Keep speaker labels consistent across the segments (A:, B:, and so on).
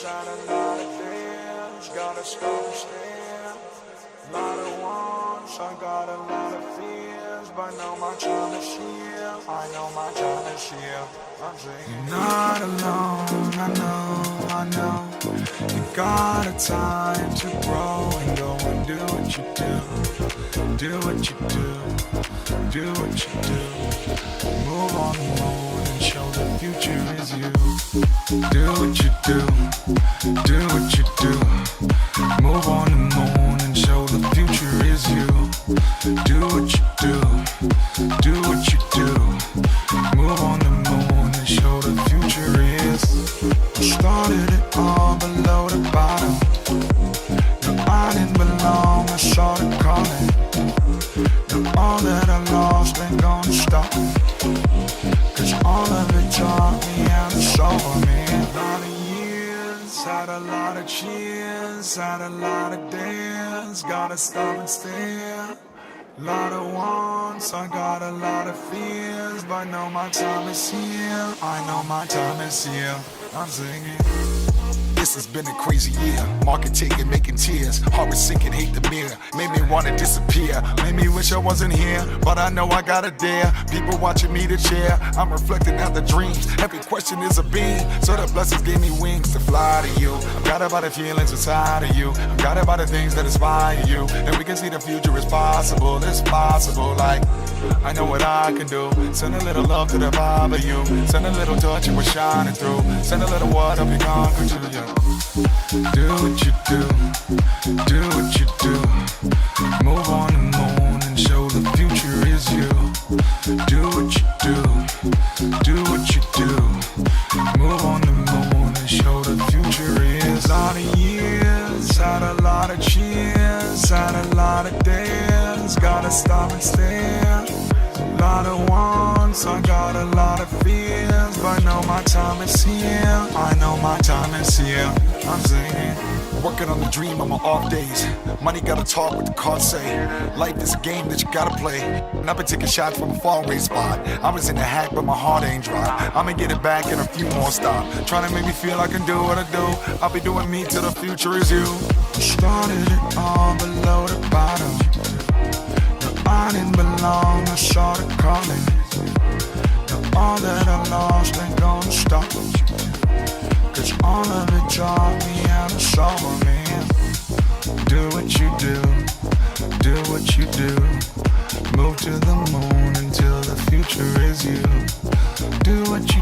A: had a lot of fears, gotta stop and stand. Lot of wants, I got a lot of fears, but know my time is here. I know my time is here. I'm saying you're not alone, I know. You got a time to grow and go and do what you do. Do what you do, do what you do. Move on the moon and show the future is you. Do what you do, do what you do. Move on the moon and show the future is you. Do what you do what you do. Move on the moon and show the future is. I started it all below the bottom. No, I didn't belong, I saw the calling. No, all that I lost ain't gonna stop me. Cause all of it taught me how to solve me. A lot of years, had a lot of cheers, had a lot of dares. Gotta stop and stare. Lot of wants, I got a lot of fears, but know my time is here. I know my time is here. I'm singing.
B: This has been a crazy year. Market taking, making tears. Heart was sinking, hate the mirror. Made me wanna disappear. Made me wish I wasn't here, but I know I gotta dare. People watching me to cheer. I'm reflecting out the dreams. Every question is a beam. So the blessings gave me wings to fly to you. I'm got about the feelings inside of you. I'm got about the things that inspire you. And we can see the future is possible. It's possible. Like, I know what I can do. Send a little love to the vibe of you. Send a little touch and we're shining through. Send a little what up and conquer to you. Do what you do what you do. Move on the moon and show the future is you. Do what you do what you do. Move on the moon and show the future is. A lot of years, had a lot of cheers, had a lot of dares. Gotta stop and stare. Lot of wants, I got a lot of fears, but know my time is here. I know my time is here. I'm singing. Working on the dream on my off days. Money gotta talk what the cards say. Life is a game that you gotta play. And I've been taking shots from a far away spot. I was in the hack but my heart ain't dry. I'ma get it back in a few more stops. Trying to make me feel I can do what I do. I'll be doing me till the future is you.
A: Started it all below the bottom. I didn't belong, I saw the calling. Now all that I lost ain't gonna stop me. Cause all of it taught me how to solve me. Do what you do what you do. Move to the moon until the future is you. Do what you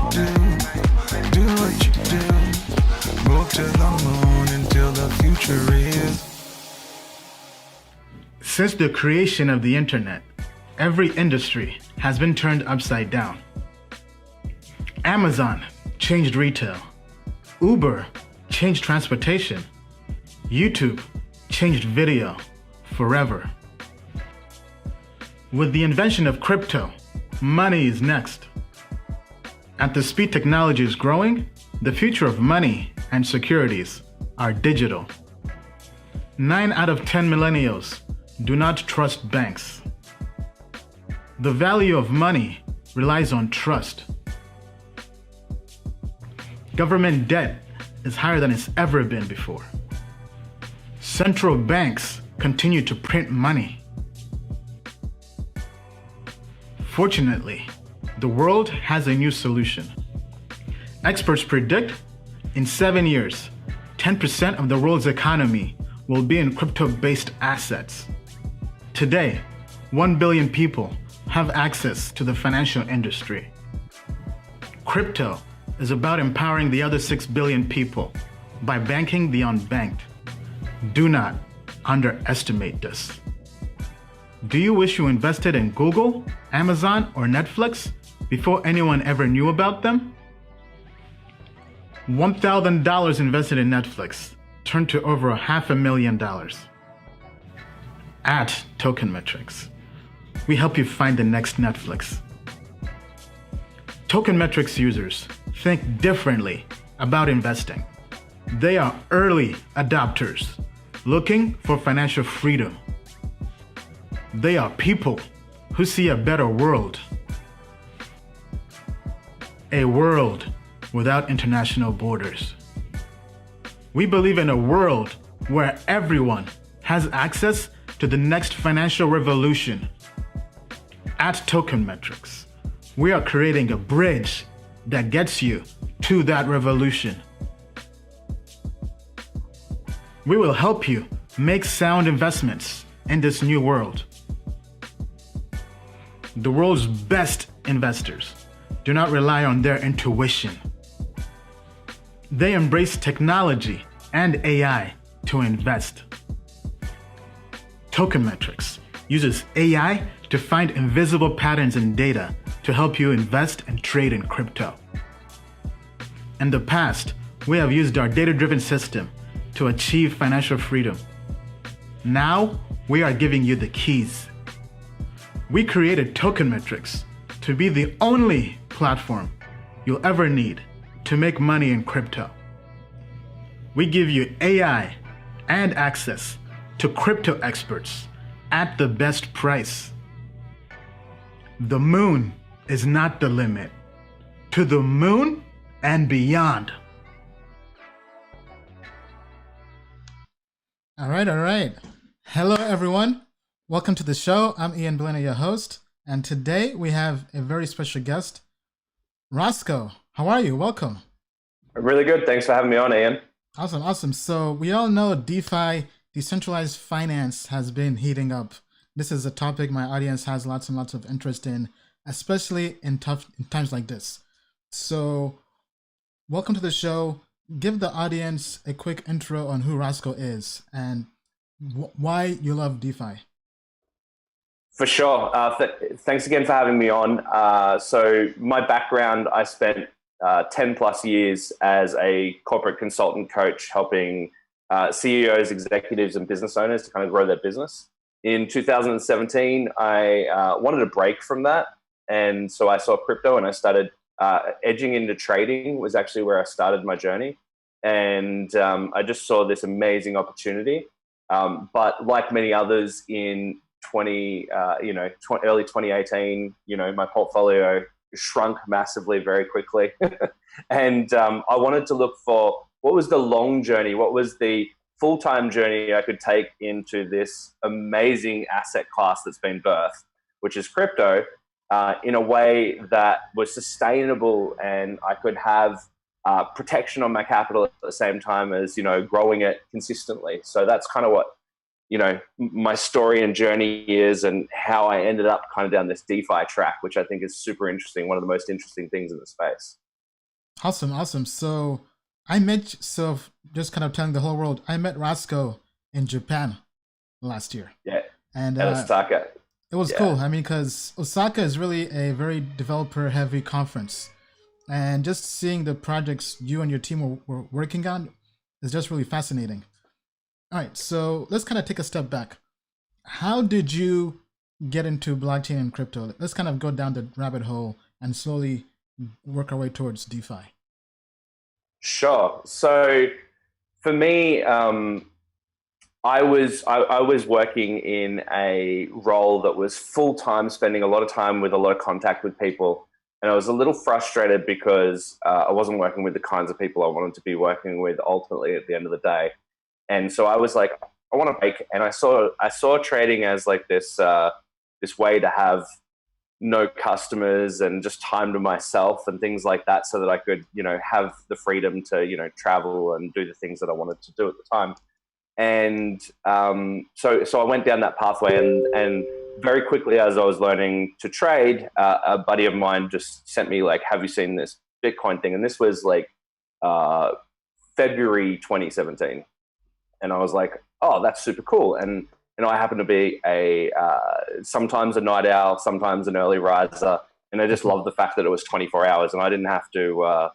A: do what you do. Move to the moon until the future is.
C: Since the creation of the internet, every industry has been turned upside down. Amazon changed retail. Uber changed transportation. YouTube changed video forever. With the invention of crypto, money is next. At the speed technology is growing, the future of money and securities are digital. 9 out of 10 millennials do not trust banks. The value of money relies on trust. Government debt is higher than it's ever been before. Central banks continue to print money. Fortunately, the world has a new solution. Experts predict in 7 years, 10% of the world's economy will be in crypto-based assets. Today, 1 billion people have access to the financial industry. Crypto is about empowering the other 6 billion people by banking the unbanked. Do not underestimate this. Do you wish you invested in Google, Amazon, or Netflix before anyone ever knew about them? $1,000 invested in Netflix turned to over $500,000. At Tokenmetrics, we help you find the next Netflix. Tokenmetrics users think differently about investing. They are early adopters looking for financial freedom. They are people who see a better world. A world without international borders. We believe in a world where everyone has access to the next financial revolution. At Tokenmetrics, we are creating a bridge that gets you to that revolution. We will help you make sound investments in this new world. The world's best investors do not rely on their intuition. They embrace technology and AI to invest. Tokenmetrics uses AI to find invisible patterns in data to help you invest and trade in crypto. In the past, we have used our data-driven system to achieve financial freedom. Now, we are giving you the keys. We created Tokenmetrics to be the only platform you'll ever need to make money in crypto. We give you AI and access to crypto experts at the best price. The moon is not the limit. To the moon and beyond.
D: All right. Hello, everyone. Welcome to the show. I'm Ian Blina, your host. And today we have a very special guest, Rossco. How are you? Welcome.
E: Really good. Thanks for having me on, Ian.
D: Awesome. So we all know DeFi, decentralized finance, has been heating up. This is a topic my audience has lots and lots of interest in, especially in times like this. So welcome to the show. Give the audience a quick intro on who Rossco is and why you love DeFi.
E: For sure. Thanks again for having me on. So my background, I spent 10 plus years as a corporate consultant coach helping CEOs, executives, and business owners to kind of grow their business. In 2017, I wanted a break from that. And so I saw crypto and I started edging into trading was actually where I started my journey. And I just saw this amazing opportunity. But like many others in early 2018, my portfolio shrunk massively very quickly. And I wanted to look for what was the long journey, what was the full-time journey I could take into this amazing asset class that's been birthed, which is crypto, in a way that was sustainable and I could have protection on my capital at the same time as, growing it consistently. So that's kind of what, my story and journey is and how I ended up kind of down this DeFi track, which I think is super interesting. One of the most interesting things in the space.
D: Awesome. So just kind of telling the whole world, I met Rossco in Japan last year.
E: Yeah.
D: And
E: Osaka.
D: It was cool. I mean, because Osaka is really a very developer-heavy conference. And just seeing the projects you and your team were working on is just really fascinating. All right, so let's kind of take a step back. How did you get into blockchain and crypto? Let's kind of go down the rabbit hole and slowly work our way towards DeFi.
E: Sure. So for me, I was working in a role that was full-time, spending a lot of time with a lot of contact with people. And I was a little frustrated because I wasn't working with the kinds of people I wanted to be working with ultimately at the end of the day. And so I was like, I want to break. And I saw trading as like this way to have no customers and just time to myself and things like that so that I could, have the freedom to, travel and do the things that I wanted to do at the time. And so I went down that pathway and very quickly as I was learning to trade, a buddy of mine just sent me like, have you seen this Bitcoin thing? And this was like February 2017. And I was like, oh, that's super cool. And I happen to be sometimes a night owl, sometimes an early riser. And I just loved the fact that it was 24 hours and I didn't have to,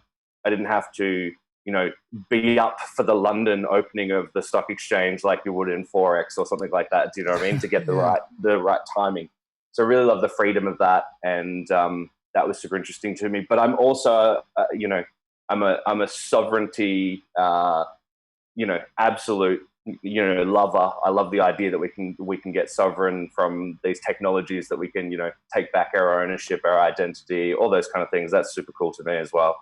E: be up for the London opening of the stock exchange like you would in Forex or something like that. Do you know what I mean? To get the right timing. So I really love the freedom of that. And that was super interesting to me. But I'm also, I'm a sovereignty, absolute, lover. I love the idea that we can get sovereign from these technologies, that we can, take back our ownership, our identity, all those kind of things. That's super cool to me as well.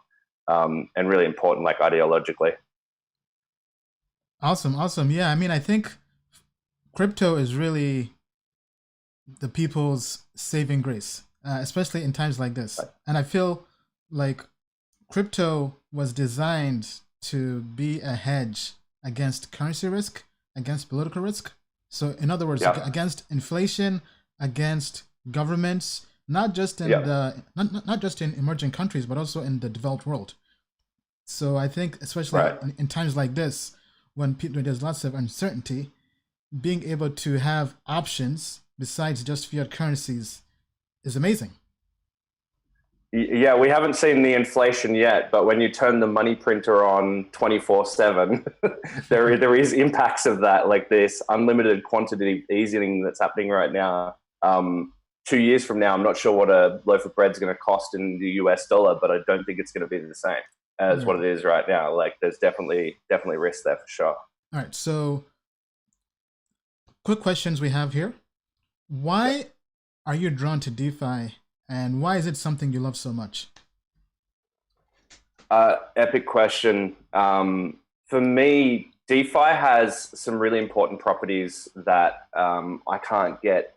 E: And really important, like ideologically.
D: Awesome, awesome. Yeah, I mean, I think crypto is really the people's saving grace, especially in times like this. And I feel like crypto was designed to be a hedge against currency risk, against political risk. So, in other words,
E: Yeah,
D: against inflation, against governments, not just in
E: yeah,
D: the not just in emerging countries, but also in the developed world. So, I think, especially
E: right.
D: in times like this, when there's lots of uncertainty, being able to have options besides just fiat currencies is amazing.
E: Yeah, we haven't seen the inflation yet, but when you turn the money printer on 24/7, there is impacts of that, like this unlimited quantity easing that's happening right now. 2 years from now, I'm not sure what a loaf of bread's going to cost in the US dollar, but I don't think it's going to be the same as what
D: Right.
E: it is right now. Like, there's definitely risk there for sure.
D: All right. So, quick questions we have here.
E: Yep.
D: Why are you drawn to DeFi, and why is it something you love so much?
E: Epic question. For me, DeFi has some really important properties that I can't get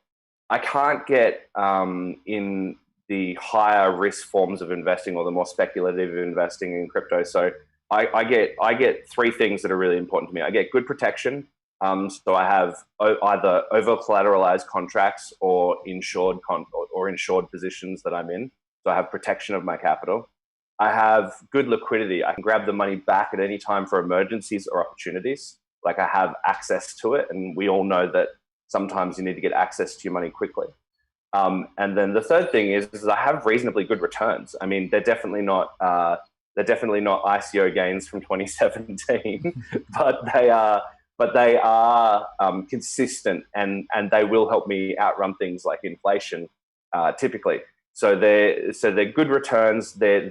E: in the higher risk forms of investing or the more speculative investing in crypto. So I get three things that are really important to me. I get good protection. So I have either over collateralized contracts or or insured positions that I'm in. So I have protection of my capital. I have good liquidity. I can grab the money back at any time for emergencies or opportunities. Like, I have access to it, and we all know that sometimes you need to get access to your money quickly. And then the third thing is I have reasonably good returns. I mean, they're definitely not ICO gains from 2017, but they are consistent, and they will help me outrun things like inflation, typically. So they're good returns. They're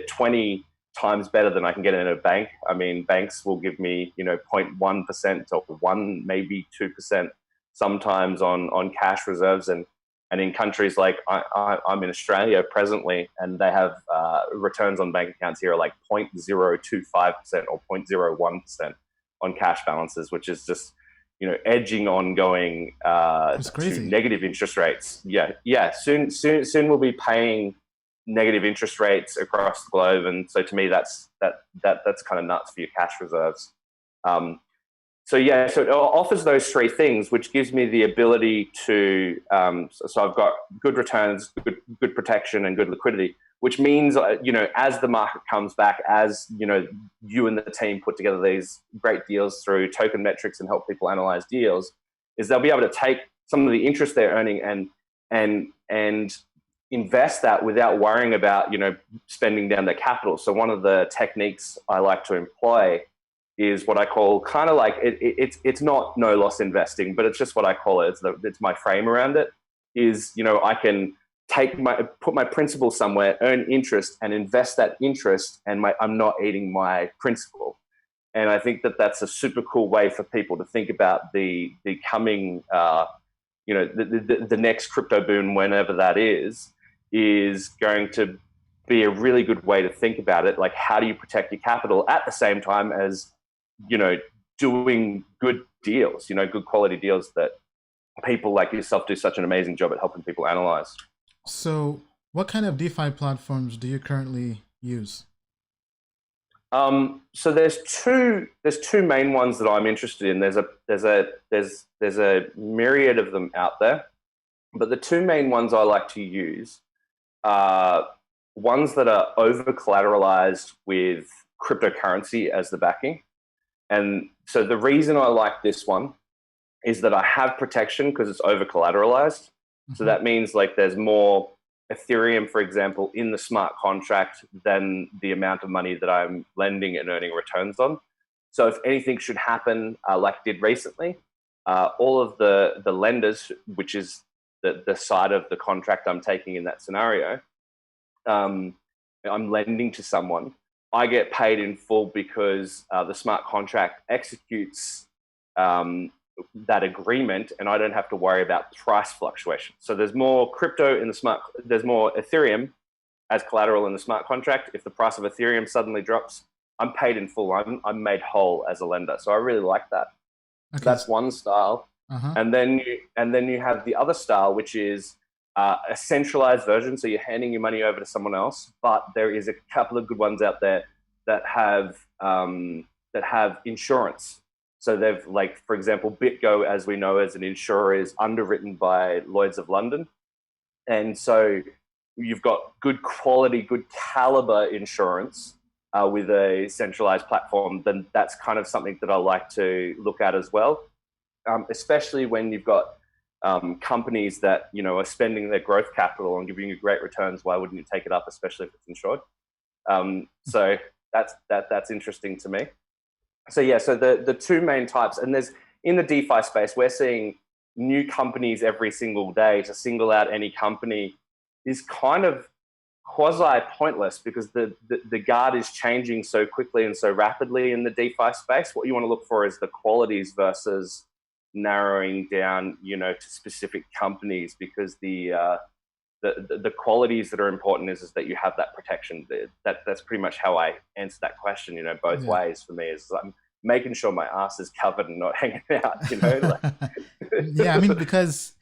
E: 20 times better than I can get in a bank. I mean, banks will give me 0.1% or 1, maybe 2% sometimes on cash reserves, and in countries like I'm in Australia presently, and they have returns on bank accounts here are like 0.025% or 0.01% on cash balances, which is just edging on going
D: It's
E: to
D: crazy.
E: negative interest rates. Yeah. Soon we'll be paying negative interest rates across the globe, and so to me that's kind of nuts for your cash reserves. Um, so it offers those three things, which gives me the ability to. So I've got good returns, good protection, and good liquidity. Which means, as the market comes back, as you and the team put together these great deals through Tokenmetrics and help people analyze deals, is they'll be able to take some of the interest they're earning and invest that without worrying about spending down their capital. So one of the techniques I like to employ is what I call kind of like it's not no loss investing, but it's just what I call it. It's my frame around it. Is I can put my principal somewhere, earn interest, and invest that interest, and I'm not eating my principal. And I think that's a super cool way for people to think about the coming, the next crypto boom, whenever that is going to be a really good way to think about it. Like, how do you protect your capital at the same time as doing good deals, good quality deals that people like yourself do such an amazing job at helping people analyze.
D: So, what kind of DeFi platforms do you currently use?
E: So there's two main ones that I'm interested in. There's a myriad of them out there, but the two main ones I like to use are ones that are over collateralized with cryptocurrency as the backing. And so the reason I like this one is that I have protection because it's over collateralized. So
D: Mhm.
E: that means, like, there's more Ethereum, for example, in the smart contract than the amount of money that I'm lending and earning returns on. So if anything should happen, like it did recently, all of the lenders, which is the side of the contract I'm taking in that scenario, um, I'm lending to someone, I get paid in full because the smart contract executes that agreement, and I don't have to worry about price fluctuation. So there's more crypto in there's more Ethereum as collateral in the smart contract. If the price of Ethereum suddenly drops I'm paid in full. I'm made whole as a lender. So I really like that.
D: Okay.
E: That's one style.
D: Uh-huh.
E: And then you have the other style, which is a centralized version. So you're handing your money over to someone else, but there is a couple of good ones out there that have insurance. So they've, like, for example, BitGo, as we know as an insurer, is underwritten by Lloyd's of London. And so you've got good quality, good caliber insurance with a centralized platform. Then that's kind of something that I like to look at as well, especially when you've got companies that, you know, are spending their growth capital and giving you great returns. Why wouldn't you take it up, especially if it's insured? So that's interesting to me. So yeah, so the two main types, and there's, in the DeFi space, we're seeing new companies every single day. To single out any company is kind of quasi pointless, because the guard is changing so quickly and so rapidly in the DeFi space. What you want to look for is the qualities versus narrowing down, you know, to specific companies, because the qualities that are important is that you have that protection. That's pretty much how I answer that question, you know, both ways for me. Is I'm making sure my ass is covered and not hanging out, you know. Like.
D: Yeah, I mean, because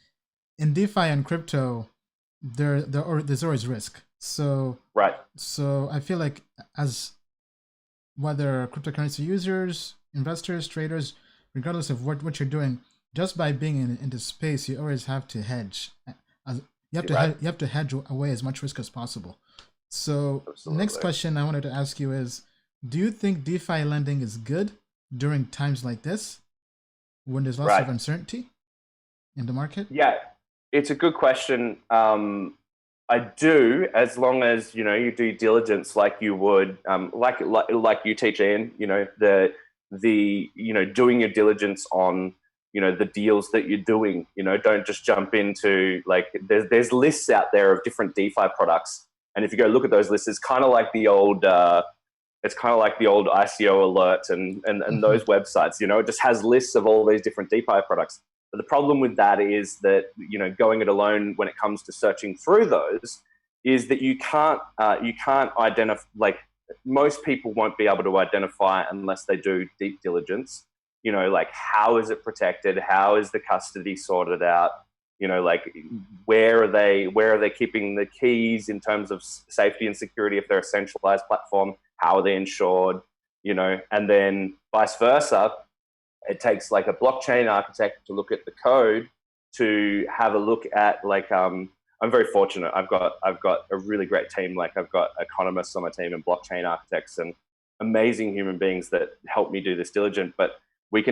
D: in DeFi and crypto, there's always risk. So
E: right.
D: So I feel like, as whether cryptocurrency users, investors, traders, regardless of what you're doing, just by being in this space, you always have to hedge. You have to hedge away as much risk as possible. So
E: Absolutely.
D: Next question I wanted to ask you is, do you think DeFi lending is good during times like this, when there's lots of uncertainty in the market?
E: Yeah, it's a good question. I do, as long as, you know, you do diligence like you would, like you teach, Ian. You know, the you know, doing your diligence on, you know, the deals that you're doing. You know, don't just jump into, like, there's lists out there of different DeFi products, and if you go look at those lists, it's kind of like the old ICO alert and those websites. You know, it just has lists of all these different DeFi products. But the problem with that is that, you know, going it alone when it comes to searching through those, is that you can't identify, like, most people won't be able to identify unless they do deep diligence. You know, like, how is it protected? How is the custody sorted out? You know, like, where are they keeping the keys in terms of safety and security if they're a centralized platform? How are they insured? You know, and then vice versa. It takes, like, a blockchain architect to look at the code, to have a look at, like, I'm very fortunate. I've got a really great team. Like, I've got economists on my team and blockchain architects and amazing human beings that help me do this diligent. But you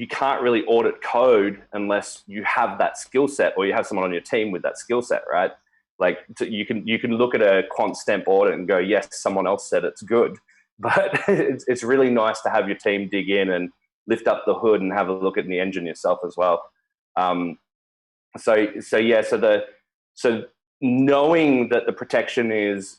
E: can't really audit code unless you have that skill set, or you have someone on your team with that skill set, right? Like, you can look at a quant stamp audit and go, yes, someone else said it's good. But it's really nice to have your team dig in and lift up the hood and have a look at the engine yourself as well. So knowing that the protection is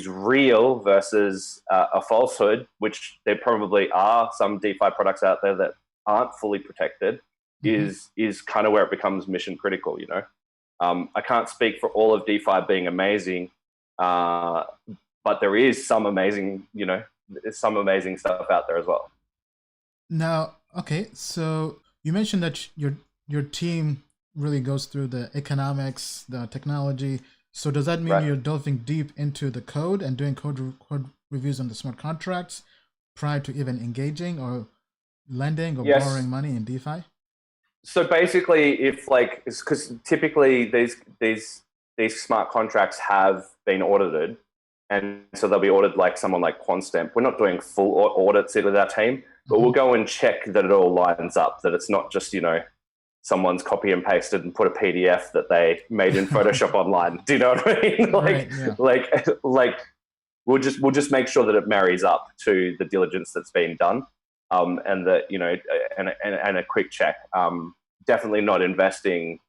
E: real versus a falsehood, which there probably are some DeFi products out there that aren't fully protected, is kind of where it becomes mission critical. You know, I can't speak for all of DeFi being amazing, but there is some amazing, you know, some amazing stuff out there as well.
D: Now, okay, so you mentioned that your team really goes through the economics, the technology. So does that mean you're delving deep into the code and doing code reviews on the smart contracts prior to even engaging or lending or borrowing money in DeFi?
E: So basically, if, like, because typically these smart contracts have been audited, and so they'll be audited like someone like QuantStamp. We're not doing full audits with our team, but we'll go and check that it all lines up, that it's not just, you know, someone's copy and pasted and put a PDF that they made in Photoshop online. Do you know what I mean? Like we'll just make sure that it marries up to the diligence that's been done, and that, you know, and a quick check. Definitely not investing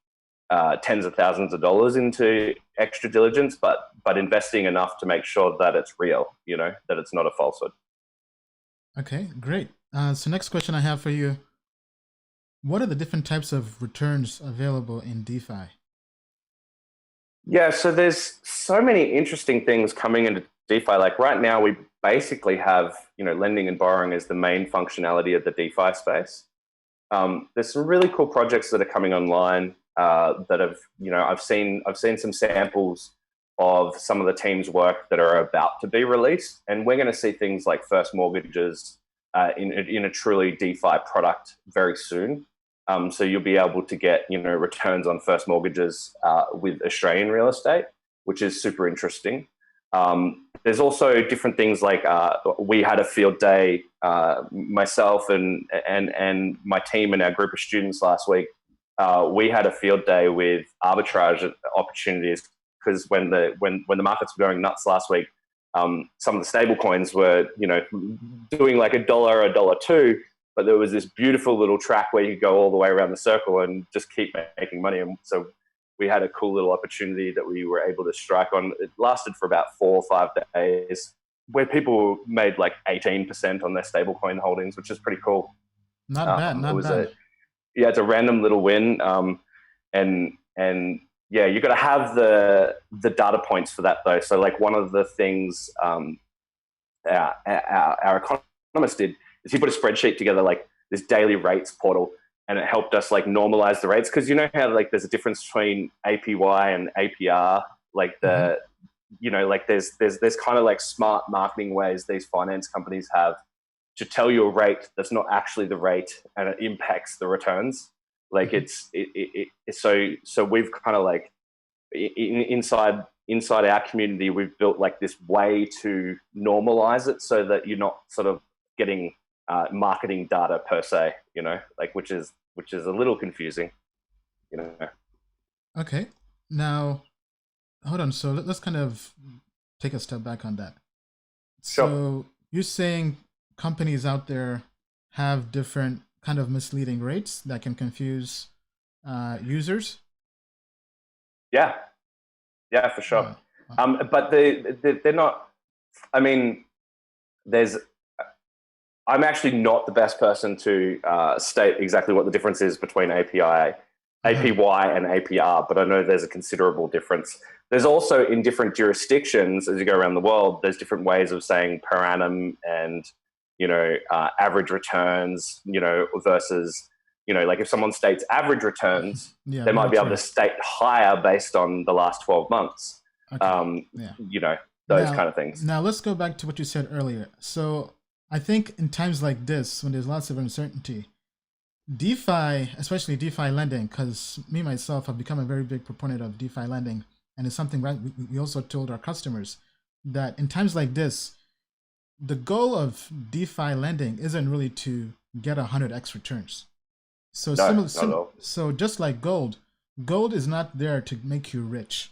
E: tens of thousands of dollars into extra diligence, but investing enough to make sure that it's real. You know, that it's not a falsehood. Okay,
D: great. So next question I have for you. What are the different types of returns available in DeFi?
E: Yeah, so there's so many interesting things coming into DeFi. Like right now, we basically have, lending and borrowing as the main functionality of the DeFi space. There's some really cool projects that are coming online that have, I've seen some samples of some of the team's work that are about to be released, and we're going to see things like first mortgages in a truly DeFi product very soon. So you'll be able to get, returns on first mortgages with Australian real estate, which is super interesting. There's also different things like we had a field day, myself and my team and our group of students last week. We had a field day with arbitrage opportunities, because when the markets were going nuts last week, some of the stable coins were, doing like $1, $1.02, but there was this beautiful little track where you could go all the way around the circle and just keep making money. And so we had a cool little opportunity that we were able to strike on. It lasted for about 4 or 5 days, where people made like 18% on their stablecoin holdings, which is pretty cool.
D: Not bad.
E: It's a random little win. And yeah, you got to have the data points for that though. So like one of the things our economist did is he put a spreadsheet together, like this daily rates portal, and it helped us like normalize the rates, because how like there's a difference between APY and APR, like the like there's kind of like smart marketing ways these finance companies have to tell you a rate that's not actually the rate, and it impacts the returns. Like so we've kind of like inside our community, we've built like this way to normalize it so that you're not sort of getting marketing data per se, like which is a little confusing,
D: Okay, now hold on. So let's kind of take a step back on that.
E: Sure.
D: So you're saying companies out there have different kind of misleading rates that can confuse users?
E: Yeah, for sure. But they're not. I mean, I'm actually not the best person to state exactly what the difference is between APY and APR, but I know there's a considerable difference. There's also, in different jurisdictions, as you go around the world, there's different ways of saying per annum and average returns, versus, like if someone states average returns, they might be able to state higher based on the last 12 months. Okay. Those kind of things.
D: Now let's go back to what you said earlier. So I think in times like this, when there's lots of uncertainty, DeFi, especially DeFi lending, because me myself have become a very big proponent of DeFi lending, and it's something we also told our customers that in times like this, the goal of DeFi lending isn't really to get 100x returns. So so just like gold is not there to make you rich.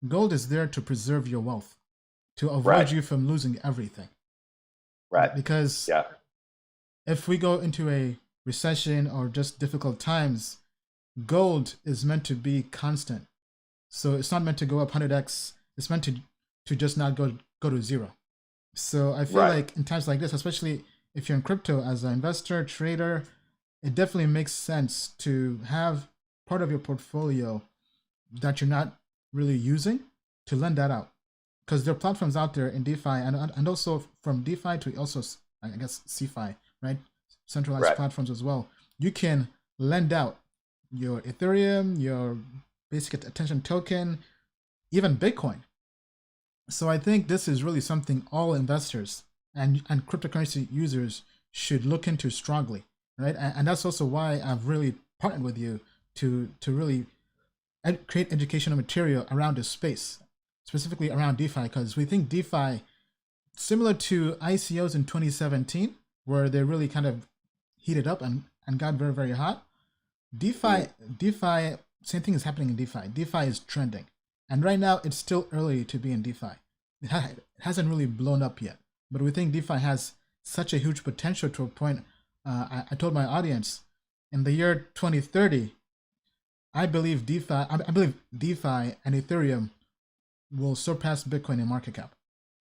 D: Gold is there to preserve your wealth, to avoid you from losing everything.
E: Right.
D: Because if we go into a recession or just difficult times, gold is meant to be constant. So it's not meant to go up 100x. It's meant to just not go to zero. So I feel like in times like this, especially if you're in crypto as an investor, trader, it definitely makes sense to have part of your portfolio that you're not really using to lend that out. Because there are platforms out there in DeFi and also from DeFi to also, I guess, CeFi, right? Centralized platforms as well. You can lend out your Ethereum, your basic attention token, even Bitcoin. So I think this is really something all investors and cryptocurrency users should look into strongly, right? And that's also why I've really partnered with you to really create educational material around this space, specifically around DeFi, because we think DeFi, similar to ICOs in 2017, where they really kind of heated up and got very, very hot. DeFi, same thing is happening in DeFi. DeFi is trending. And right now, it's still early to be in DeFi. It hasn't really blown up yet. But we think DeFi has such a huge potential to a point. I told my audience, in the year 2030, I believe DeFi and Ethereum will surpass Bitcoin in market cap.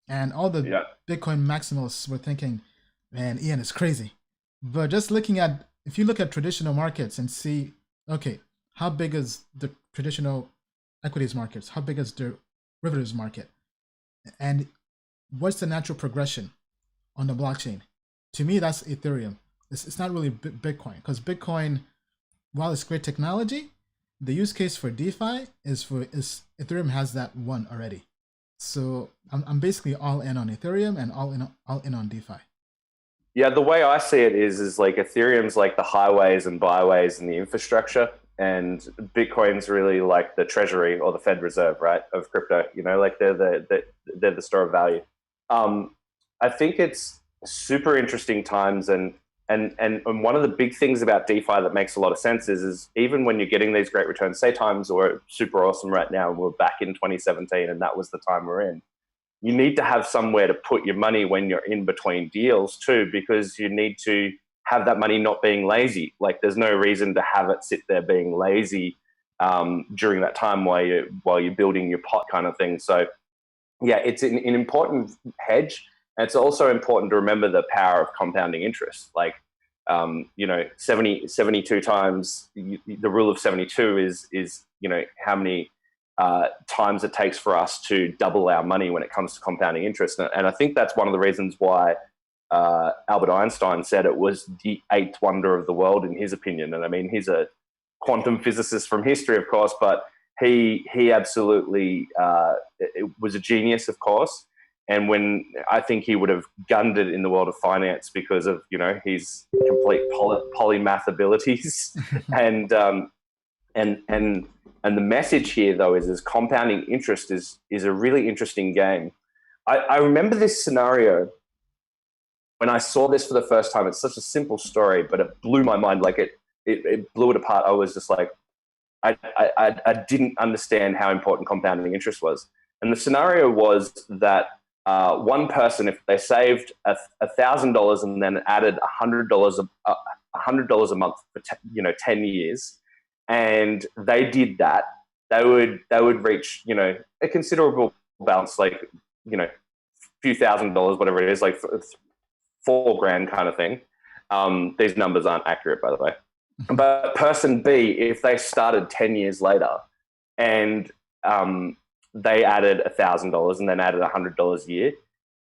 D: And all the Bitcoin maximalists were thinking, man, Ian is crazy. But just if you look at traditional markets and see, okay, how big is the traditional equities markets? How big is the derivatives market? And what's the natural progression? on the blockchain. To me, that's Ethereum. It's not really Bitcoin, because Bitcoin, while it's great technology, the use case for DeFi is Ethereum has that one already. So I'm basically all in on Ethereum and all in on DeFi.
E: Yeah, the way I see it is like Ethereum's like the highways and byways and the infrastructure, and Bitcoin's really like the treasury or the Fed Reserve, right, of crypto. You know, like they're the store of value. I think it's super interesting times, and one of the big things about DeFi that makes a lot of sense is even when you're getting these great returns, say times are super awesome right now, and we're back in 2017, and that was the time we're in. You need to have somewhere to put your money when you're in between deals too, because you need to have that money not being lazy. Like there's no reason to have it sit there being lazy during that time while you're building your pot kind of thing. So yeah, it's an important hedge. And it's also important to remember the power of compounding interest. Like, 72 times, the rule of 72 is how many times it takes for us to double our money when it comes to compounding interest. And I think that's one of the reasons why Albert Einstein said it was the eighth wonder of the world in his opinion. And I mean, he's a quantum physicist from history, of course, but he absolutely was a genius, of course. And when I think he would have gunned it in the world of finance because of, his complete polymath abilities. And the message here, though, is compounding interest is a really interesting game. I remember this scenario when I saw this for the first time. It's such a simple story, but it blew my mind. Like it blew it apart. I was just like, I didn't understand how important compounding interest was. And the scenario was that one person, if they saved $1,000 and then added $100 a month for 10 years, and they did that, they would reach a considerable balance, like few $1,000s, whatever it is, like $4,000 kind of thing. These numbers aren't accurate, by the way. But person B, if they started 10 years later and they added $1,000 and then added $100 a year,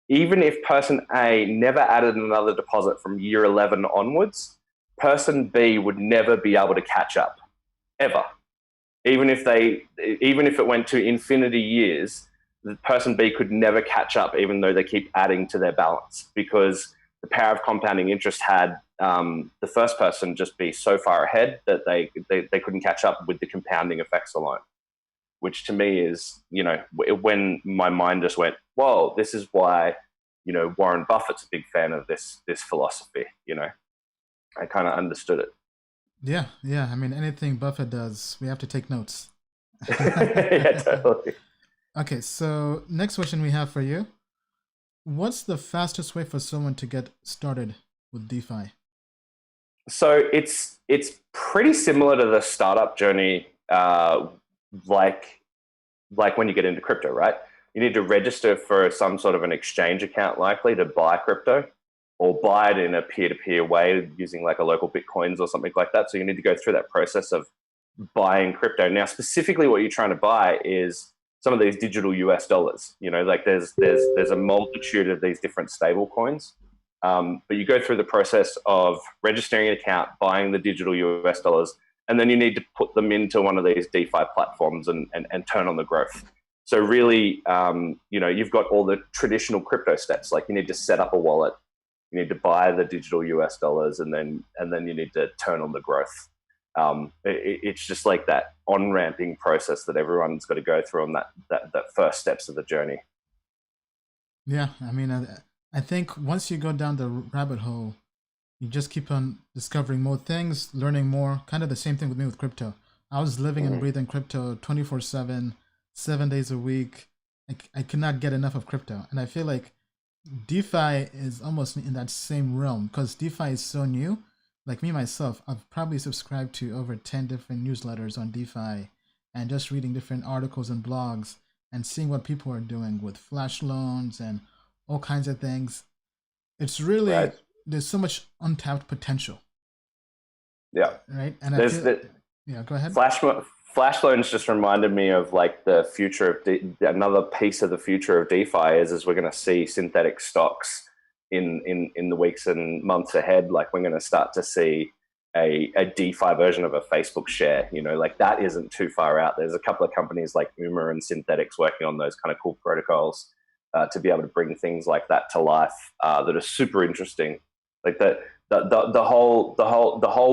E: even if person A never added another deposit from year 11 onwards, person B would never be able to catch up, ever. Even if it went to infinity years, the person B could never catch up, even though they keep adding to their balance, because the power of compounding interest had the first person just be so far ahead that they couldn't catch up with the compounding effects alone. Which to me is, when my mind just went, whoa, this is why, Warren Buffett's a big fan of this philosophy. I kind of understood it.
D: Yeah. I mean, anything Buffett does, we have to take notes.
E: Yeah, totally.
D: Okay, so next question we have for you. What's the fastest way for someone to get started with DeFi?
E: So it's pretty similar to the startup journey, like when you get into crypto, right? You need to register for some sort of an exchange account, likely to buy crypto, or buy it in a peer-to-peer way using like a local Bitcoins or something like that. So you need to go through that process of buying crypto. Now, specifically what you're trying to buy is some of these digital US dollars. Like there's a multitude of these different stable coins. But you go through the process of registering an account, buying the digital US dollars, and then you need to put them into one of these DeFi platforms and turn on the growth. So really, you've got all the traditional crypto steps. Like you need to set up a wallet, you need to buy the digital US dollars, and then you need to turn on the growth. It's just like that on-ramping process that everyone's got to go through on that first steps of the journey.
D: Yeah, I mean, I think once you go down the rabbit hole, you just keep on discovering more things, learning more. Kind of the same thing with me with crypto. I was living and breathing crypto 24/7, 7 days a week. I could not get enough of crypto. And I feel like DeFi is almost in that same realm, because DeFi is so new. Like me, myself, I've probably subscribed to over 10 different newsletters on DeFi, and just reading different articles and blogs and seeing what people are doing with flash loans and all kinds of things. It's really... Right. There's so much untapped potential.
E: Yeah.
D: Right. And yeah, go ahead.
E: Flash loans just reminded me of like the future of another piece of the future of DeFi is we're going to see synthetic stocks in the weeks and months ahead. Like we're going to start to see a DeFi version of a Facebook share. Like that isn't too far out. There's a couple of companies like Uma and Synthetics working on those kind of cool protocols to be able to bring things like that to life that are super interesting. Like the whole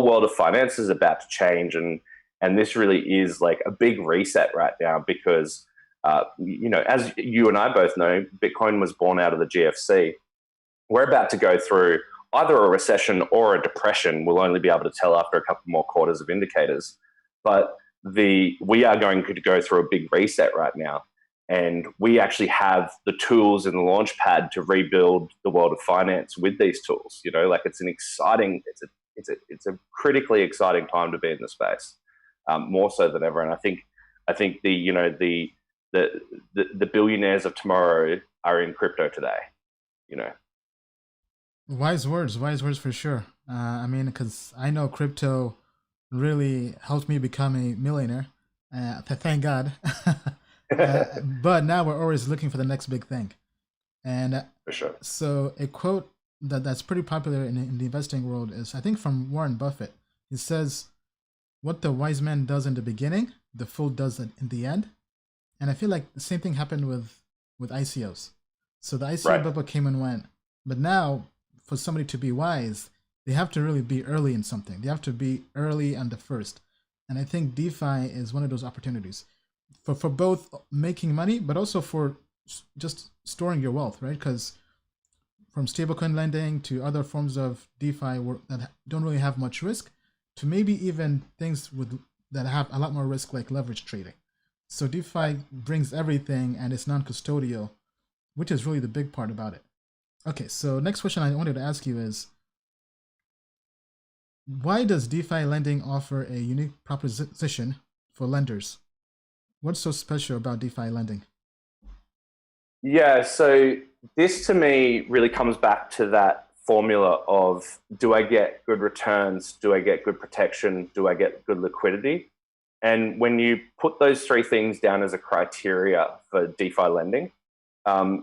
E: world of finance is about to change, and this really is like a big reset right now because as you and I both know, Bitcoin was born out of the GFC. We're about to go through either a recession or a depression. We'll only be able to tell after a couple more quarters of indicators. But we are going to go through a big reset right now. And we actually have the tools in the launch pad to rebuild the world of finance with these tools. Like it's a critically exciting time to be in the space, more so than ever. And I think the billionaires of tomorrow are in crypto today.
D: Wise words for sure. Because I know crypto really helped me become a millionaire. Thank God. But now we're always looking for the next big thing. And
E: for sure.
D: So a quote that's pretty popular in the investing world is, I think, from Warren Buffett. He says, "What the wise man does in the beginning, the fool does it in the end." And I feel like the same thing happened with ICOs. So the ICO bubble came and went. But now, for somebody to be wise, they have to really be early in something. They have to be early and the first. And I think DeFi is one of those opportunities for both making money, but also for just storing your wealth, right? Because from stablecoin lending to other forms of DeFi that don't really have much risk, to maybe even things that have a lot more risk, like leverage trading. So DeFi brings everything, and it's non-custodial, which is really the big part about it. Okay, so next question I wanted to ask you is, why does DeFi lending offer a unique proposition for lenders? What's so special about DeFi lending?
E: Yeah, so this to me really comes back to that formula of, do I get good returns? Do I get good protection? Do I get good liquidity? And when you put those three things down as a criteria for DeFi lending,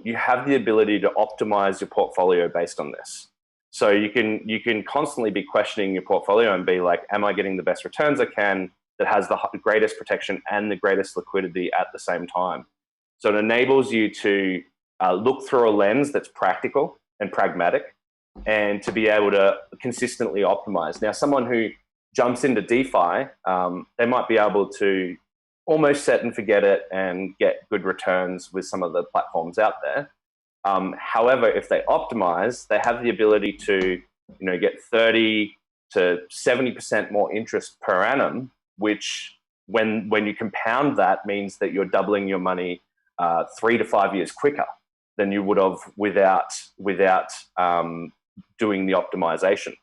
E: you have the ability to optimize your portfolio based on this. So you can constantly be questioning your portfolio and be like, am I getting the best returns I can that has the greatest protection and the greatest liquidity at the same time? So it enables you to look through a lens that's practical and pragmatic, and to be able to consistently optimize. Now, someone who jumps into DeFi, they might be able to almost set and forget it and get good returns with some of the platforms out there. However, if they optimize, they have the ability to, get 30 to 70% more interest per annum, which when you compound that means that you're doubling your money 3 to 5 years quicker than you would have without doing the optimization.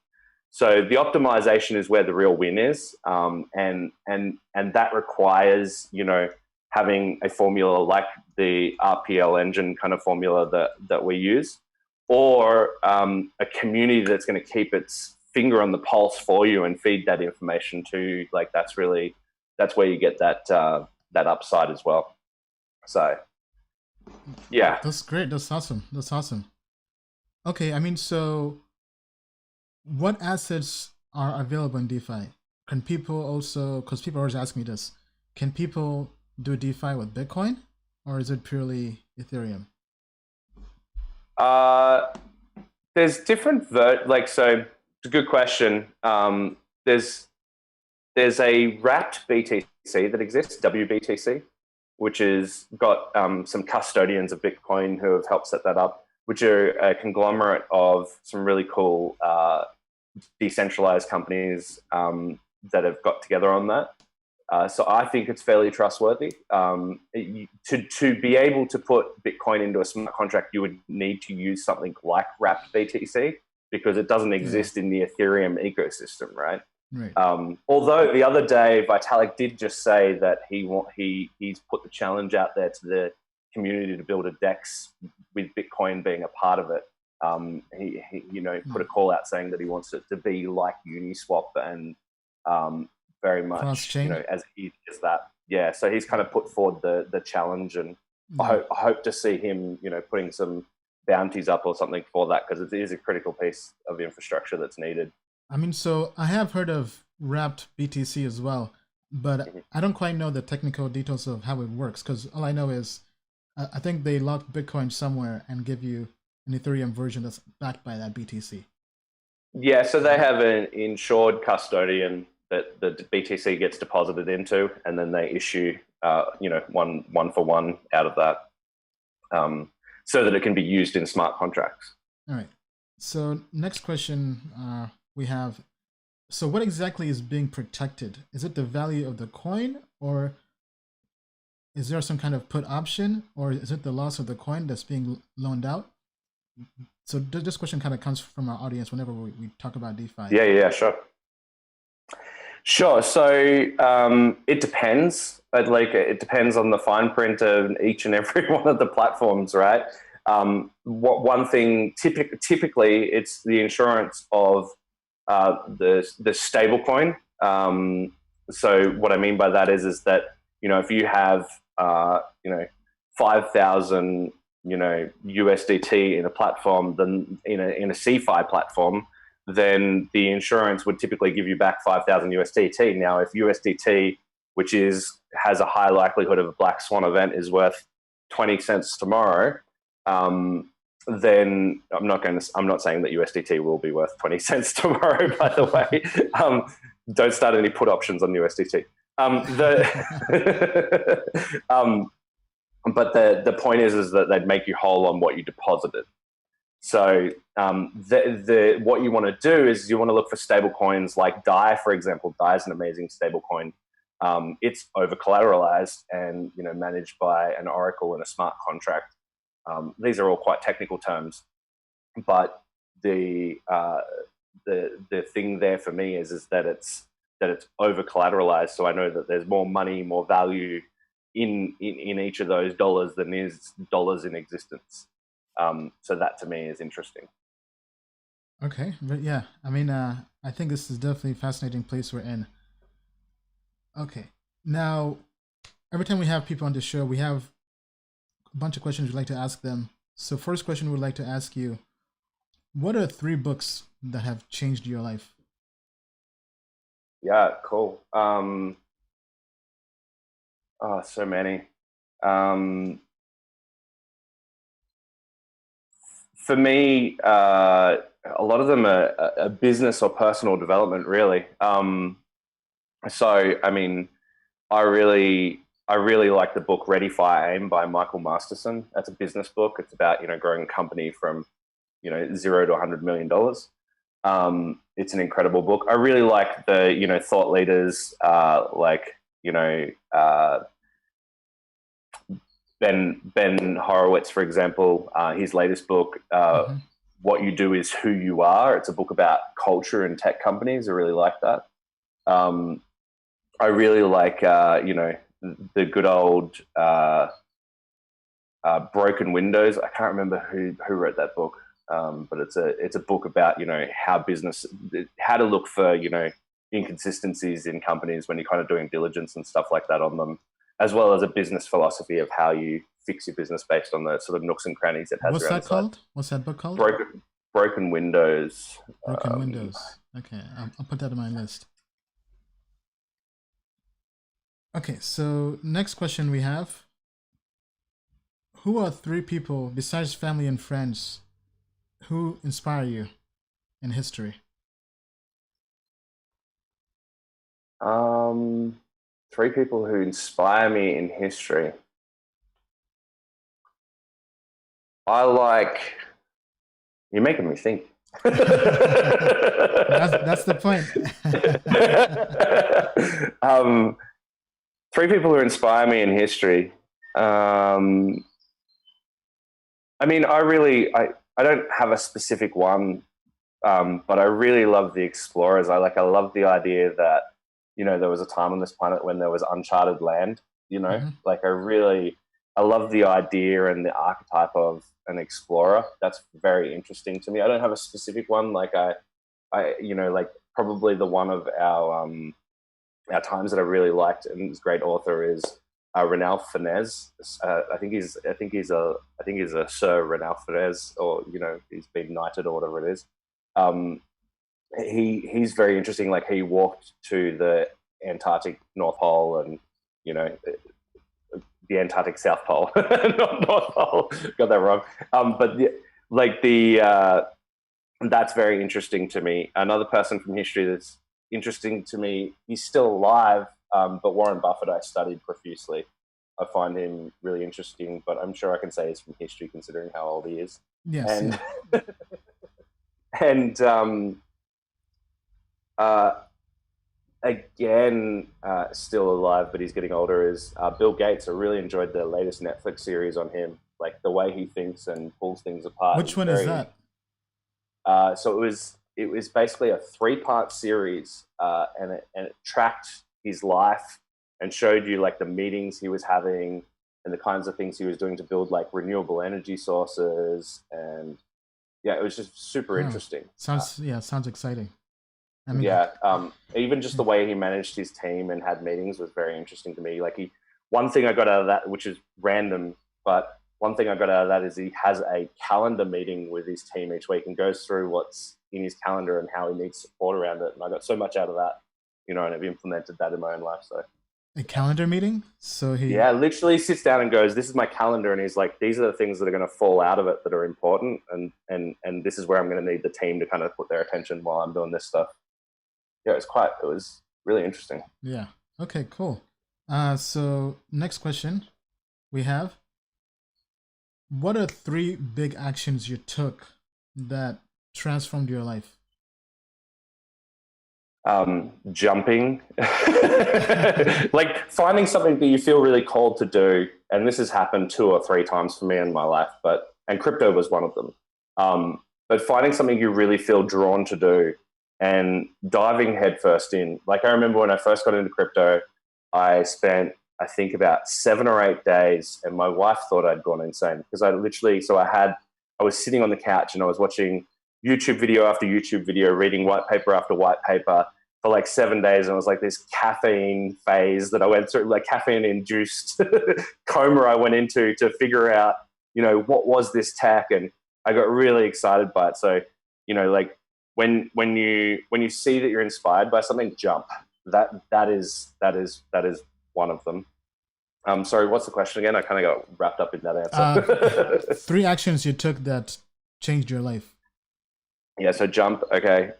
E: So the optimization is where the real win is, and that requires having a formula like the RPL engine kind of formula that we use, or a community that's going to keep its finger on the pulse for you and feed that information to. Like that's where you get that upside as well. So yeah,
D: that's great. That's awesome. Okay, so what assets are available in DeFi? Can people also, because people always ask me this, can people do DeFi with Bitcoin, or is it purely Ethereum?
E: There's different so it's a good question. There's a wrapped BTC that exists, WBTC, which has got some custodians of Bitcoin who have helped set that up, which are a conglomerate of some really cool decentralized companies that have got together on that. So I think it's fairly trustworthy. To be able to put Bitcoin into a smart contract, you would need to use something like wrapped BTC, because it doesn't exist in the Ethereum ecosystem, right?
D: Right.
E: Although the other day, Vitalik did just say that he's put the challenge out there to the community to build a DEX with Bitcoin being a part of it. He put a call out saying that he wants it to be like Uniswap and very much
D: cross-chain,
E: as easy as that. Yeah, so he's kind of put forward the challenge, and I hope to see him putting some bounties up or something for that, because it is a critical piece of infrastructure that's needed.
D: I mean, so I have heard of wrapped BTC as well, but I don't quite know the technical details of how it works, because all I know is I think they lock Bitcoin somewhere and give you an Ethereum version that's backed by that BTC.
E: Yeah, so they have an insured custodian that the BTC gets deposited into, and then they issue, one for one out of that, so that it can be used in smart contracts.
D: All right. So next question we have. So what exactly is being protected? Is it the value of the coin, or is there some kind of put option, or is it the loss of the coin that's being loaned out? So this question kind of comes from our audience whenever we talk about DeFi.
E: Yeah, sure. Sure. So it depends. It depends on the fine print of each and every one of the platforms, right? One thing typically it's the insurance of the stable coin. So what I mean by that is that, if you have 5,000 USDT in a platform, then in a CeFi platform, then the insurance would typically give you back 5,000 USDT. Now, if USDT, which has a high likelihood of a black swan event, is worth 20 cents tomorrow, then I'm not saying that USDT will be worth 20 cents tomorrow, by the way. Don't start any put options on USDT. But the point is that they'd make you whole on what you deposited. So what you want to do is you want to look for stable coins like DAI, for example. DAI is an amazing stable coin. It's over collateralized and managed by an oracle and a smart contract. These are all quite technical terms, but the thing there for me is that it's over collateralized. So I know that there's more money, more value in each of those dollars than is dollars in existence. So that to me is interesting.
D: Okay, but yeah, I mean, I think this is definitely a fascinating place we're in. Okay, now every time we have people on the show, we have a bunch of questions we'd like to ask them. So first question we'd like to ask you, what are 3 books that have changed your life?
E: Yeah, cool. So many. For me, a lot of them are business or personal development, really. So, I mean, I really like the book Ready, Fire, Aim by Michael Masterson. That's a business book. It's about, growing a company from, $0 to $100 million. It's an incredible book. I really like the, thought leaders, Ben Horowitz, for example, his latest book, What You Do Is Who You Are. It's a book about culture in tech companies. I really like that. I really like, the good old Broken Windows. I can't remember who wrote that book, but it's a book about, how to look for, inconsistencies in companies when you're kind of doing diligence and stuff like that on them, as well as a business philosophy of how you fix your business based on the sort of nooks and crannies it has.
D: What's that called? What's that book called?
E: Broken Windows.
D: Broken Windows. Okay, I'll put that on my list. Okay, so next question we have. Who are 3 people besides family and friends who inspire you in history?
E: 3 people who inspire me in history. You're making me think.
D: That's the point.
E: 3 people who inspire me in history. I mean, I don't have a specific one, but I really love the explorers. I love the idea that, there was a time on this planet when there was uncharted land, I love the idea and the archetype of an explorer. That's very interesting to me. I don't have a specific one. Probably the one of our times that I really liked and is a great author is Renal Finesse. I think he's a Sir Renal Finesse, or he's been knighted or whatever it is. He's very interesting. Like, he walked to the Antarctic North Pole and the Antarctic South Pole, not North Pole. Got that wrong. But that's very interesting to me. Another person from history that's interesting to me, he's still alive, but Warren Buffett I studied profusely. I find him really interesting, but I'm sure I can say he's from history considering how old he is.
D: Yes.
E: And again, still alive, but he's getting older, is Bill Gates. I really enjoyed the latest Netflix series on him, like the way he thinks and pulls things apart.
D: Which one is that?
E: So it was basically a 3-part series, and it tracked his life and showed you like the meetings he was having and the kinds of things he was doing to build like renewable energy sources. And yeah, it was just super interesting.
D: Sounds exciting. I mean,
E: even just the way he managed his team and had meetings was very interesting to me. Like, one thing I got out of that, which is random, but one thing I got out of that is he has a calendar meeting with his team each week and goes through what's in his calendar and how he needs support around it. And I got so much out of that, and I've implemented that in my own life. So
D: a calendar meeting? So he
E: literally sits down and goes, "This is my calendar," and he's like, "These are the things that are going to fall out of it that are important, and this is where I'm going to need the team to kind of put their attention while I'm doing this stuff." Yeah, it was really interesting.
D: Yeah. Okay, cool. So next question we have, what are 3 big actions you took that transformed your life?
E: Jumping, like finding something that you feel really called to do. And this has happened 2 or 3 times for me in my life, and crypto was one of them. But finding something you really feel drawn to do and diving headfirst in. Like, I remember when I first got into crypto, I spent, I think, about 7 or 8 days, and my wife thought I'd gone insane because I was sitting on the couch and I was watching YouTube video after YouTube video, reading white paper after white paper for like 7 days. And it was like this caffeine phase that I went through, like caffeine induced coma I went into to figure out, what was this tech? And I got really excited by it. So, like when you see that you're inspired by something, jump. That is one of them. Sorry, what's the question again? I kind of got wrapped up in that answer.
D: 3 actions you took that changed your life.
E: Yeah, so jump. Okay.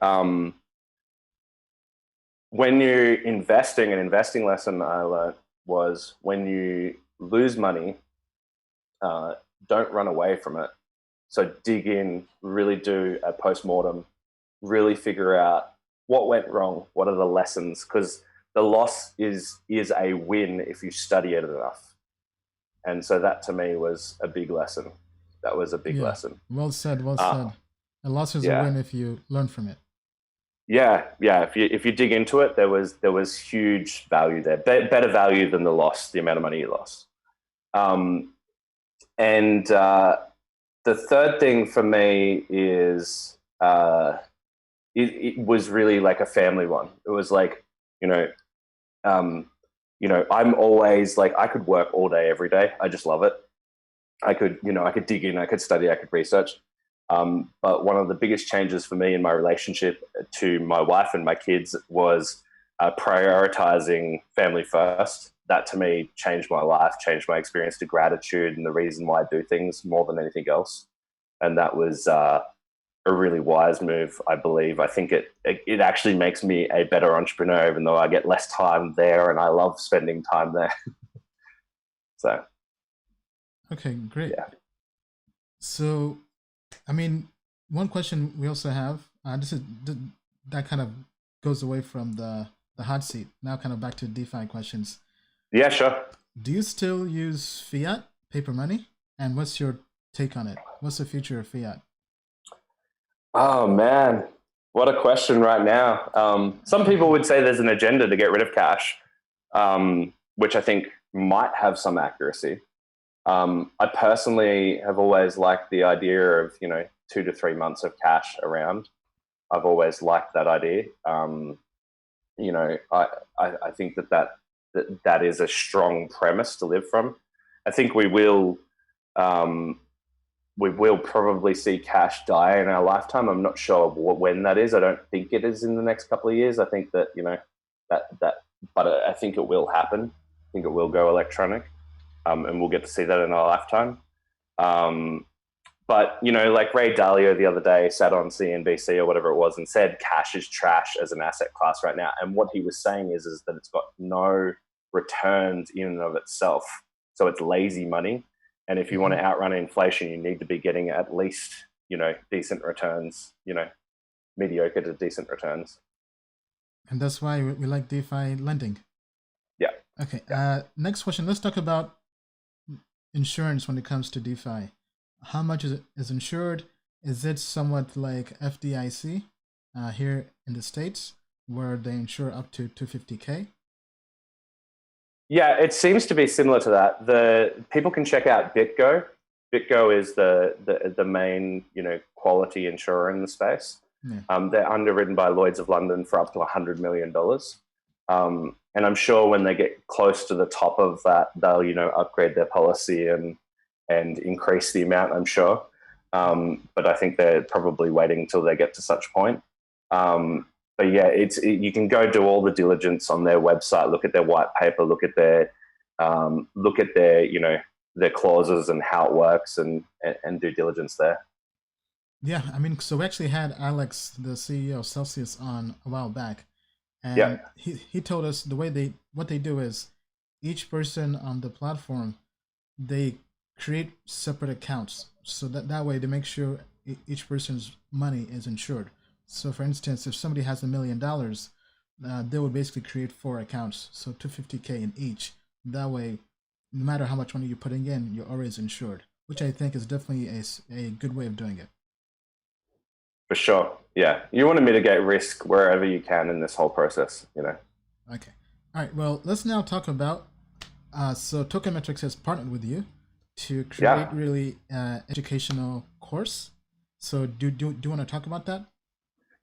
E: When you're investing, an investing lesson I learned was when you lose money, don't run away from it. So dig in, really do a postmortem, really figure out what went wrong, what are the lessons, because the loss is a win if you study it enough. And so that to me was a big lesson. That was a big lesson.
D: Well said. A loss is a win if you learn from it.
E: Yeah. If you dig into it, there was huge value there, better value than the loss, the amount of money you lost. And the third thing for me is it was really like a family one. It was like, I'm always like, I could work all day, every day. I just love it. I could dig in, I could study, I could research. But one of the biggest changes for me in my relationship to my wife and my kids was prioritizing family first. That to me changed my life, changed my experience to gratitude and the reason why I do things more than anything else. And that was a really wise move, I believe. I think it actually makes me a better entrepreneur, even though I get less time there and I love spending time there. So.
D: Okay, great.
E: Yeah.
D: So, I mean, one question we also have, that kind of goes away from the hot seat. Now kind of back to DeFi questions.
E: Yeah, sure.
D: Do you still use fiat, paper money? And what's your take on it? What's the future of fiat?
E: Oh, man. What a question right now. Some people would say there's an agenda to get rid of cash, which I think might have some accuracy. I personally have always liked the idea of, 2 to 3 months of cash around. I've always liked that idea. I think that that is a strong premise to live from. I think we will probably see cash die in our lifetime. I'm not sure when that is. I don't think it is in the next couple of years. I think that, but I think it will happen. I think it will go electronic, and we'll get to see that in our lifetime. But, like Ray Dalio the other day sat on CNBC or whatever it was and said cash is trash as an asset class right now. And what he was saying is that it's got no returns in and of itself. So it's lazy money. And if you want to outrun inflation, you need to be getting at least, decent returns, mediocre to decent returns.
D: And that's why we like DeFi lending.
E: Yeah.
D: Okay. Next question. Let's talk about insurance when it comes to DeFi. How much is insured? Is it somewhat like FDIC here in the States, where they insure up to $250K?
E: Yeah, it seems to be similar to that. The people can check out BitGo. BitGo is the main quality insurer in the space. Yeah. They're underwritten by Lloyd's of London for up to $100 million. And I'm sure when they get close to the top of that, they'll upgrade their policy and increase the amount, I'm sure. But I think they're probably waiting until they get to such point. But yeah, you can go do all the diligence on their website, look at their white paper, look at their their clauses and how it works, and do diligence there.
D: Yeah, I mean, so we actually had Alex, the CEO of Celsius, on a while back, and
E: yeah.
D: he told us what they do is each person on the platform, they create separate accounts, so that way they make sure each person's money is insured. So for instance, if somebody has $1 million, they would basically create 4 accounts, so $250K in each. That way, no matter how much money you're putting in, you're always insured, which I think is definitely a good way of doing it.
E: For sure. Yeah. You want to mitigate risk wherever you can in this whole process,
D: Okay. All right. Well, let's now talk about, so Tokenmetrics has partnered with you to create really educational course. So do you want to talk about that?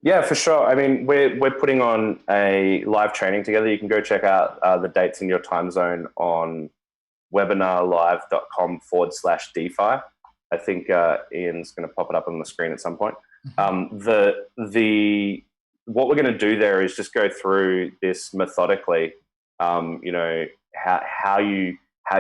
E: Yeah, for sure. I mean, we're putting on a live training together. You can go check out the dates in your time zone on webinarlive.com/DeFi. I think Ian's going to pop it up on the screen at some point. Mm-hmm. What we're going to do there is just go through this methodically. How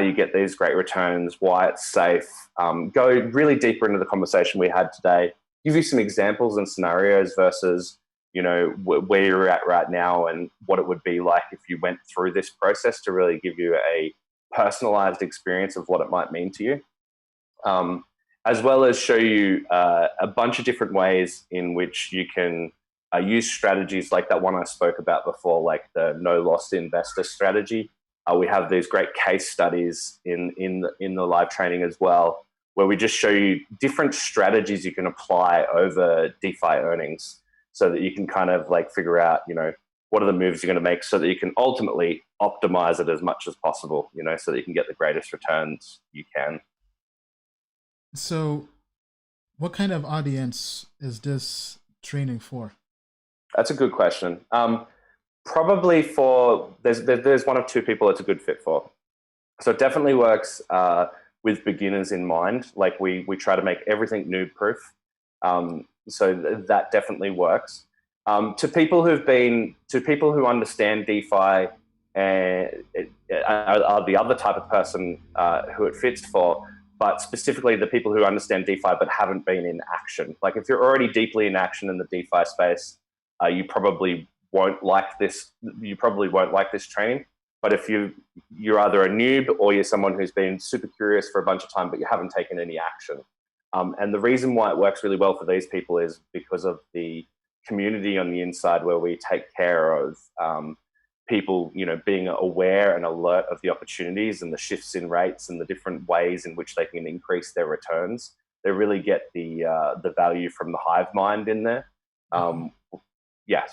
E: you get these great returns, why it's safe. Go really deeper into the conversation we had today. Give you some examples and scenarios versus, where you're at right now and what it would be like if you went through this process, to really give you a personalized experience of what it might mean to you. As well as show you a bunch of different ways in which you can use strategies like that one I spoke about before, like the no loss investor strategy. We have these great case studies in the live training as well, where we just show you different strategies you can apply over DeFi earnings, so that you can kind of like figure out, what are the moves you're going to make, so that you can ultimately optimize it as much as possible, so that you can get the greatest returns you can.
D: So what kind of audience is this training for?
E: That's a good question. Probably there's one of two people it's a good fit for. So it definitely works with beginners in mind. Like we try to make everything noob proof. So that definitely works. To people who understand DeFi and are the other type of person who it fits for, but specifically the people who understand DeFi but haven't been in action. Like if you're already deeply in action in the DeFi space, you probably won't like this. You probably won't like this training. But if you're either a noob or you're someone who's been super curious for a bunch of time, but you haven't taken any action. And the reason why it works really well for these people is because of the community on the inside, where we take care of people, being aware and alert of the opportunities and the shifts in rates and the different ways in which they can increase their returns. They really get the value from the hive mind in there.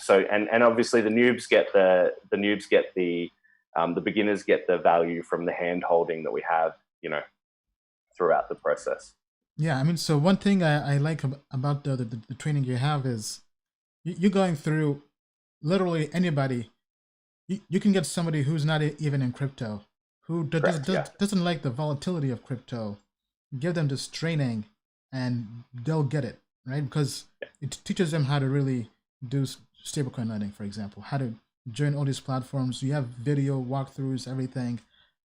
E: So and obviously the beginners get the value from the hand holding that we have, throughout the process.
D: Yeah, I mean, so one thing I like about the training you have is you're going through literally anybody you can get somebody who's not even in crypto, who
E: Correct. Yeah.
D: doesn't like the volatility of crypto. Give them this training, and they'll get it, right? Because it teaches them how to really do stablecoin lending, for example, how to join all these platforms. You have video walkthroughs, everything.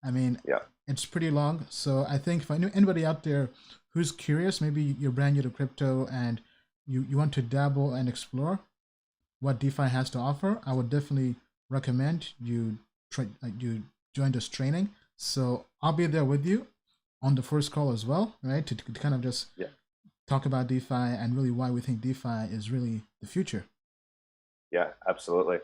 D: I mean,
E: Yeah.
D: it's pretty long. So I think if anybody out there who's curious, maybe you're brand new to crypto and you want to dabble and explore what DeFi has to offer, I would definitely recommend you you join this training. So I'll be there with you on the first call as well, right? To kind of just talk about DeFi and really why we think DeFi is really the future.
E: Yeah, absolutely.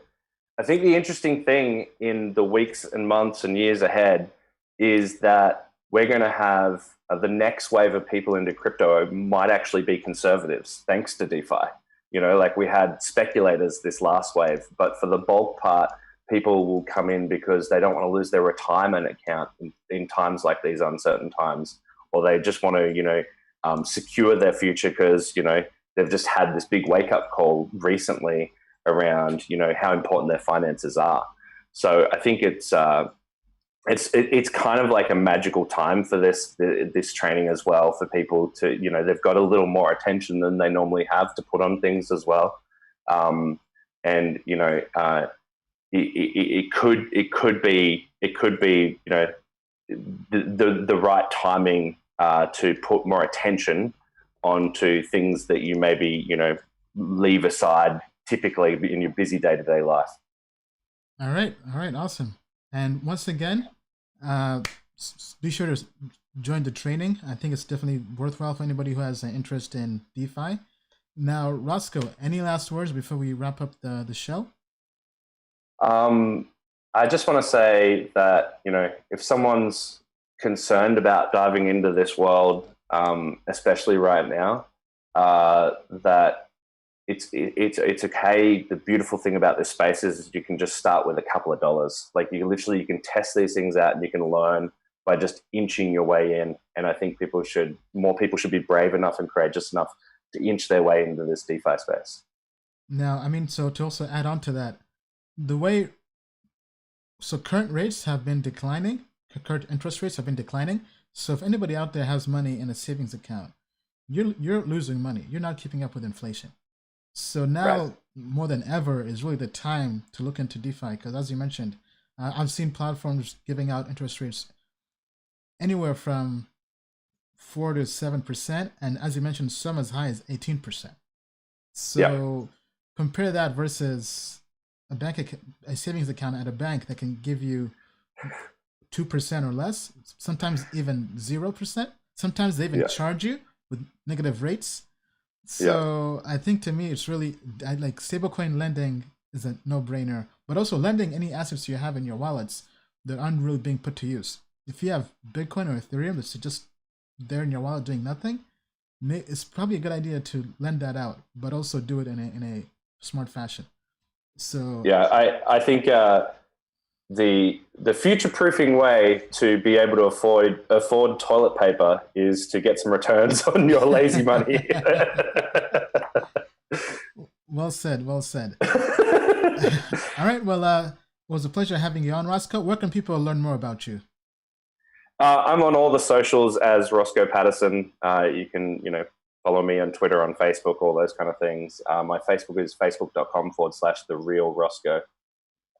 E: I think the interesting thing in the weeks and months and years ahead is that we're going to have the next wave of people into crypto might actually be conservatives, thanks to DeFi. You know, like we had speculators this last wave, but for the bulk part, people will come in because they don't want to lose their retirement account in times like these uncertain times, or they just want to, you know, secure their future because, you know, they've just had this big wake up call recently around, you know, how important their finances are. So I think it's kind of like a magical time for this training as well, for people to, you know, they've got a little more attention than they normally have to put on things as well. And, you know, it could be, you know, the right timing to put more attention onto things that you maybe, you know, leave aside typically in your busy day-to-day life.
D: All right, awesome. And once again, be sure to join the training. I think it's definitely worthwhile for anybody who has an interest in DeFi. Now, Rossco, any last words before we wrap up the show?
E: I just want to say that, you know, if someone's concerned about diving into this world, especially right now, that it's okay. The beautiful thing about this space is you can just start with a couple of dollars. Like you can test these things out and you can learn by just inching your way in. And I think more people should be brave enough and courageous enough to inch their way into this DeFi space.
D: Now, I mean, so to also add on to that, current rates have been declining. Current interest rates have been declining. So if anybody out there has money in a savings account, you're losing money. You're not keeping up with inflation. So now more than ever is really the time to look into DeFi, because as you mentioned, I've seen platforms giving out interest rates anywhere from 4 to 7%, and as you mentioned, some as high as 18%. So compare that versus a savings account at a bank that can give you 2% or less, sometimes even 0%. Sometimes they even charge you with negative rates. So I think to me, it's really like stablecoin lending is a no-brainer, but also lending any assets you have in your wallets that aren't really being put to use. If you have Bitcoin or Ethereum that's just there in your wallet doing nothing, it's probably a good idea to lend that out, but also do it in a smart fashion. So
E: I think the future-proofing way to be able to afford toilet paper is to get some returns on your lazy money.
D: Well said. All right. Well, it was a pleasure having you on, Rossco. Where can people learn more about you?
E: I'm on all the socials as Rossco Paddison. You can, you know, follow me on Twitter, on Facebook, all those kind of things. My Facebook is facebook.com/TheRealRossco.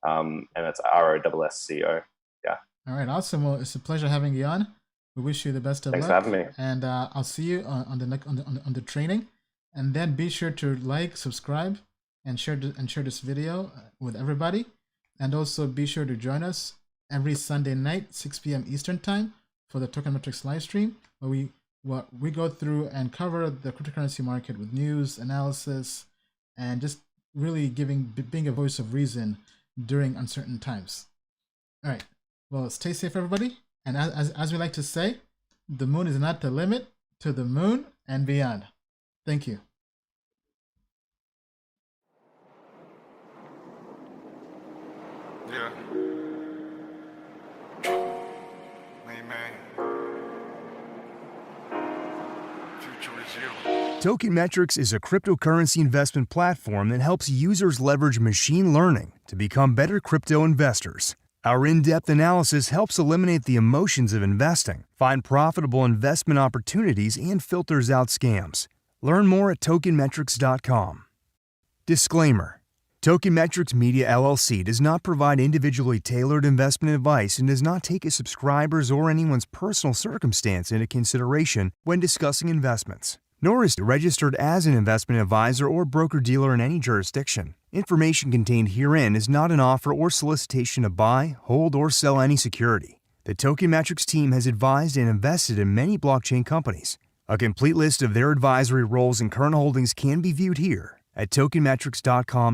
E: And it's ROSSCO. Yeah.
D: All right. Awesome. Well, it's a pleasure having you on. We wish you the best of luck.
E: Thanks for having me.
D: And I'll see you on the training. And then be sure to like, subscribe, and share this video with everybody. And also be sure to join us every Sunday night, 6 p.m. Eastern Time, for the Tokenmetrics live stream, where we go through and cover the cryptocurrency market with news, analysis, and just really being a voice of reason during uncertain times. All right. Well, stay safe, everybody. And as we like to say, the moon is not the limit, to the moon and beyond. Thank you.
B: Yeah. Amen. Future
F: Tokenmetrics is a cryptocurrency investment platform that helps users leverage machine learning to become better crypto investors. Our in-depth analysis helps eliminate the emotions of investing, find profitable investment opportunities, and filters out scams. Learn more at Tokenmetrics.com. Disclaimer. Tokenmetrics Media LLC does not provide individually tailored investment advice and does not take a subscriber's or anyone's personal circumstance into consideration when discussing investments. Nor is it registered as an investment advisor or broker-dealer in any jurisdiction. Information contained herein is not an offer or solicitation to buy, hold, or sell any security. The Tokenmetrics team has advised and invested in many blockchain companies. A complete list of their advisory roles and current holdings can be viewed here at Tokenmetrics.com.